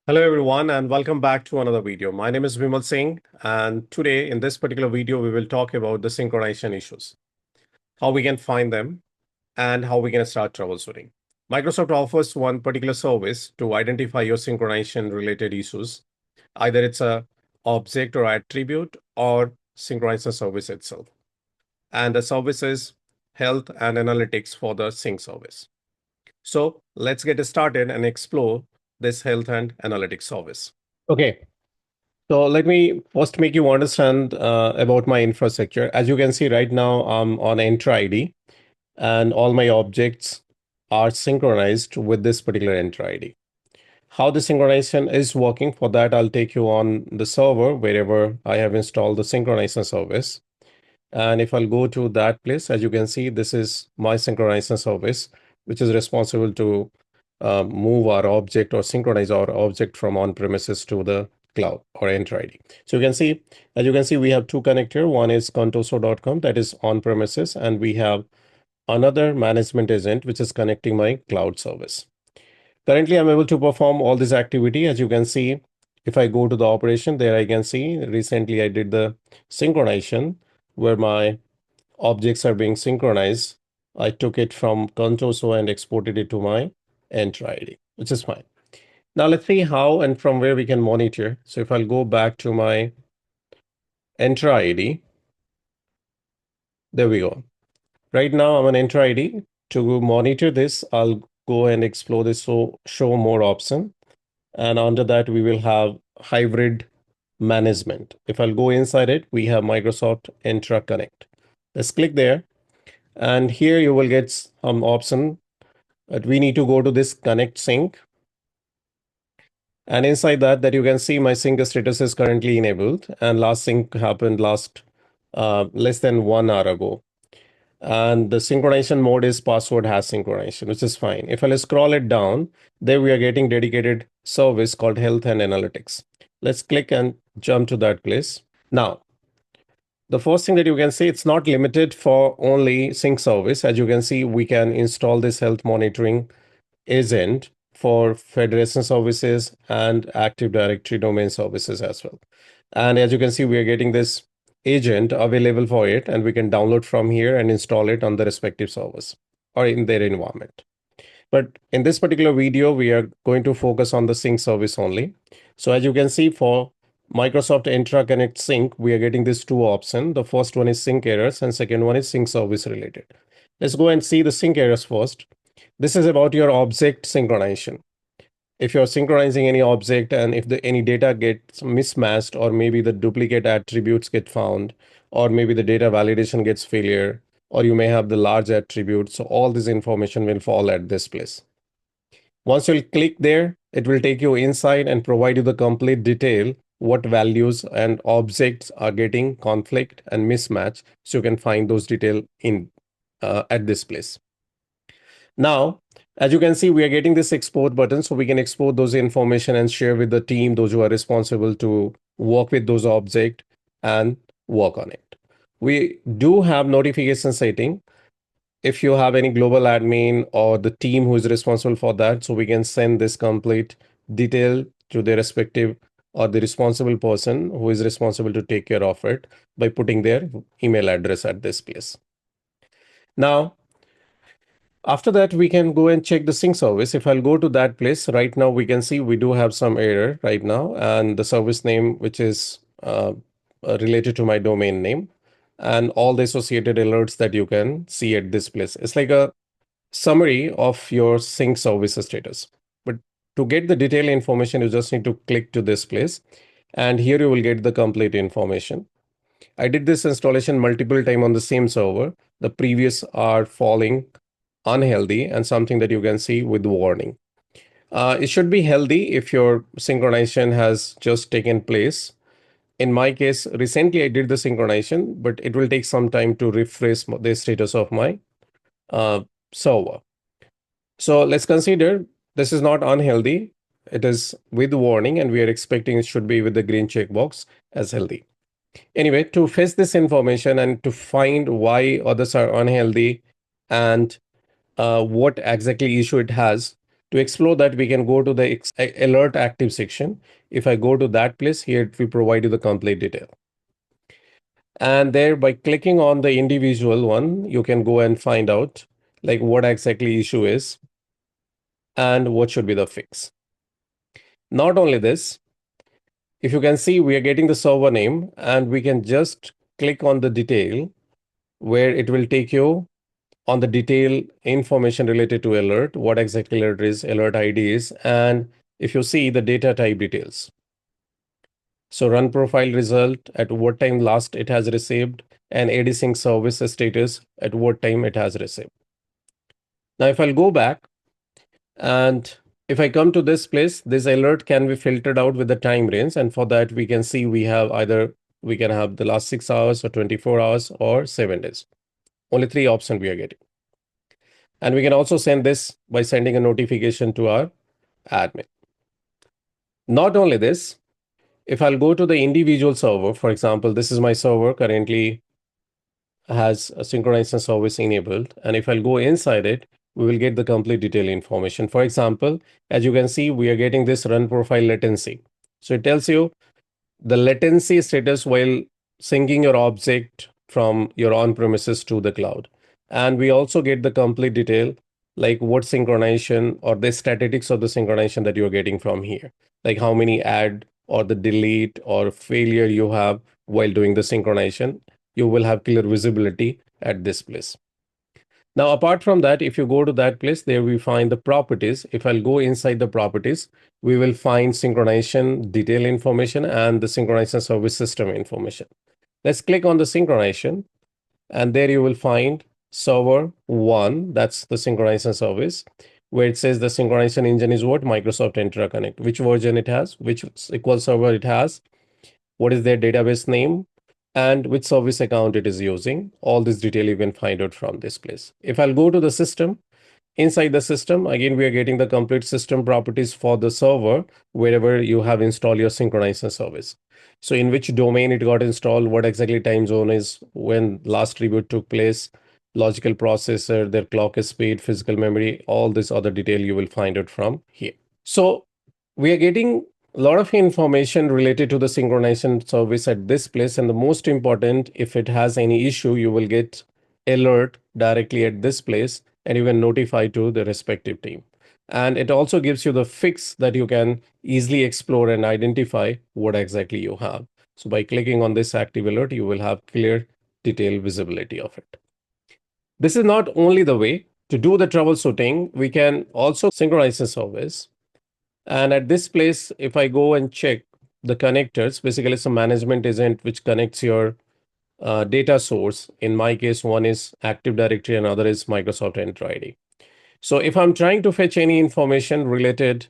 Hello everyone and welcome back to another video. My name is Vimal Singh and today in this particular video we will talk about the synchronization issues, how we can find them and how we can start troubleshooting. Microsoft offers one particular service to identify your synchronization related issues. Either it's a object or attribute or synchronization service itself. And the service is health and analytics for the sync service. So let's get started and explore this health and analytics service. Okay, so let me first make you understand about my infrastructure. As you can see right now, I'm on Entra ID and all my objects are synchronized with this particular Entra ID. How the synchronization is working, for that I'll take you on the server wherever I have installed the synchronization service. And if I'll go to that place, as you can see, this is my synchronization service, which is responsible to move our object or synchronize our object from on-premises to the cloud or Entra ID. So you can see, as you can see, we have two connectors. One is contoso.com, that is on-premises, and we have another management agent, which is connecting my cloud service. Currently, I'm able to perform all this activity. As you can see, if I go to the operation, there I can see recently I did the synchronization where my objects are being synchronized. I took it from Contoso and exported it to my Entra ID, which is fine. Now let's see how and from where we can monitor. So if I'll go back to my Entra ID, there we go. Right now I'm on Entra ID. To monitor this, I'll go and explore this. So show more option. And under that, we will have hybrid management. If I'll go inside it, we have Microsoft Entra Connect. Let's click there. And here you will get some option that we need to go to this Connect Sync. And inside that you can see my sync status is currently enabled. And last sync happened less than 1 hour ago. And the synchronization mode is password hash synchronization, which is fine. If I scroll it down, there we are getting dedicated service called Health and Analytics. Let's click and jump to that place. Now, the first thing that you can see, it's not limited for only sync service. As you can see, we can install this health monitoring agent for federation services and Active Directory domain services as well. And as you can see, we are getting this agent available for it, and we can download from here and install it on the respective servers or in their environment. But in this particular video, we are going to focus on the sync service only. So as you can see, for Microsoft Entra Connect Sync, we are getting these two options. The first one is sync errors and second one is sync service related. Let's go and see the sync errors first. This is about your object synchronization. If you're synchronizing any object and if any data gets mismatched, or maybe the duplicate attributes get found, or maybe the data validation gets failure, or you may have the large attributes, so all this information will fall at this place. Once you'll click there, it will take you inside and provide you the complete detail, what values and objects are getting conflict and mismatch, so you can find those detail in at this place. Now, as you can see, we are getting this export button, so we can export those information and share with the team, those who are responsible to work with those objects and work on it. We do have notification setting. If you have any global admin or the team who is responsible for that, so we can send this complete detail to their respective or the responsible person who is responsible to take care of it by putting their email address at this place. Now, after that, we can go and check the sync service. If I'll go to that place right now, we can see we do have some error right now, and the service name, which is related to my domain name, and all the associated alerts that you can see at this place. It's like a summary of your sync service status. But to get the detailed information, you just need to click to this place, and here you will get the complete information. I did this installation multiple times on the same server. The previous are falling unhealthy and something that you can see with warning. It should be healthy if your synchronization has just taken place. In my case, recently I did the synchronization, but it will take some time to refresh the status of my server. So let's consider this is not unhealthy. It is with warning, and we are expecting it should be with the green checkbox as healthy. Anyway, to fetch this information and to find why others are unhealthy and what exactly issue it has, To explore that, we can go to the alert active section. If I go to that place, here it will provide you the complete detail. And there, by clicking on the individual one, you can go and find out like what exactly issue is and what should be the fix. Not only this, if you can see, we are getting the server name, and we can just click on the detail where it will take you on the detail information related to alert, what exactly alert is, alert ID is, and if you see the data type details. So run profile result, at what time last it has received, and ADsync service status, at what time it has received. Now, if I'll go back and if I come to this place, this alert can be filtered out with the time range. And for that, we can see we have we can have the last 6 hours or 24 hours or 7 days. Only 3 options we are getting. And we can also send this by sending a notification to our admin. Not only this, if I'll go to the individual server, for example, this is my server currently has a synchronization service enabled. And if I'll go inside it, we will get the complete detail information. For example, as you can see, we are getting this run profile latency. So it tells you the latency status while syncing your object from your on-premises to the cloud. And we also get the complete detail, like what synchronization or the statistics of the synchronization that you're getting from here, like how many add or the delete or failure you have while doing the synchronization. You will have clear visibility at this place. Now, apart from that, if you go to that place, there we find the properties. If I'll go inside the properties, we will find synchronization detail information and the synchronization service system information. Let's click on the synchronization, and there you will find server 1, that's the synchronization service, where it says the synchronization engine is what? Microsoft Entra Connect. Which version it has, which SQL server it has, what is their database name, and which service account it is using. All this detail you can find out from this place. If I'll go to the system, inside the system, again, we are getting the complete system properties for the server, wherever you have installed your synchronization service. So in which domain it got installed, what exactly time zone is, when last reboot took place, logical processor, their clock speed, physical memory, all this other detail you will find out from here. So we are getting a lot of information related to the synchronization service at this place. And the most important, if it has any issue, you will get alert directly at this place and you can notify to the respective team. And it also gives you the fix that you can easily explore and identify what exactly you have. So by clicking on this active alert, you will have clear detailed visibility of it. This is not only the way to do the troubleshooting. We can also synchronize the service. And at this place, if I go and check the connectors, basically it's a management agent which connects your data source. In my case, one is Active Directory and other is Microsoft Entra ID. So if I'm trying to fetch any information related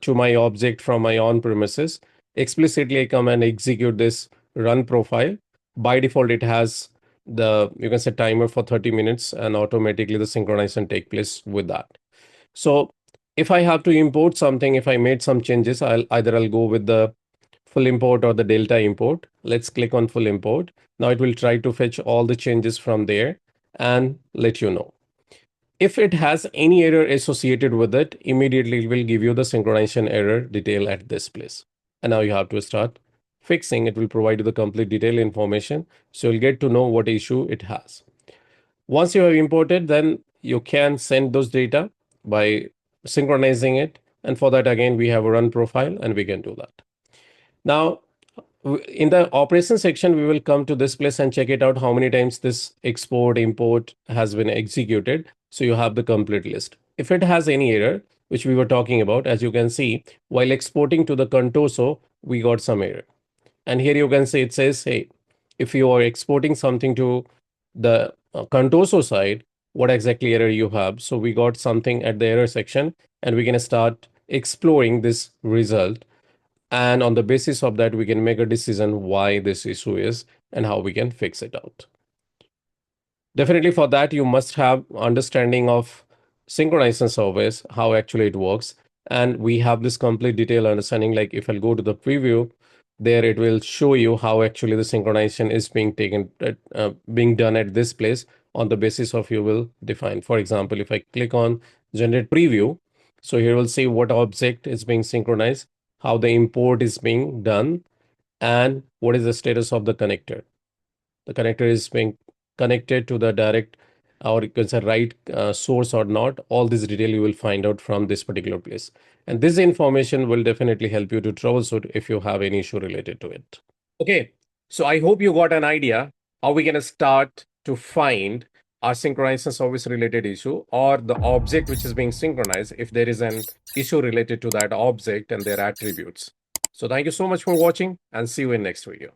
to my object from my on-premises, explicitly I come and execute this run profile. By default, it has you can set timer for 30 minutes and automatically the synchronization take place with that. So if I have to import something, if I made some changes, I'll go with the full import or the delta import. Let's click on full import. Now it will try to fetch all the changes from there and let you know. If it has any error associated with it, immediately it will give you the synchronization error detail at this place. And now you have to start fixing. It will provide you the complete detail information. So you'll get to know what issue it has. Once you have imported, then you can send those data by synchronizing it. And for that, again, we have a run profile and we can do that. Now, in the operation section, we will come to this place and check it out how many times this export import has been executed. So you have the complete list. If it has any error, which we were talking about, as you can see, while exporting to the Contoso, we got some error. And here you can see it says, hey, if you are exporting something to the Contoso side, what exactly error you have. So we got something at the error section and we can start exploring this result. And on the basis of that, we can make a decision why this issue is and how we can fix it out. Definitely for that, you must have understanding of synchronization service, how actually it works. And we have this complete detailed understanding. Like if I'll go to the preview, there it will show you how actually the synchronization is being done at this place on the basis of you will define. For example, if I click on generate preview, So here we'll see what object is being synchronized, how the import is being done, and what is the status of the connector. The connector is being connected to the direct, or you can say right source or not. All this detail you will find out from this particular place. And this information will definitely help you to troubleshoot if you have any issue related to it. Okay, so I hope you got an idea how we can start to find our synchronization service related issue or the object which is being synchronized if there is an issue related to that object and their attributes. So thank you so much for watching and see you in next video.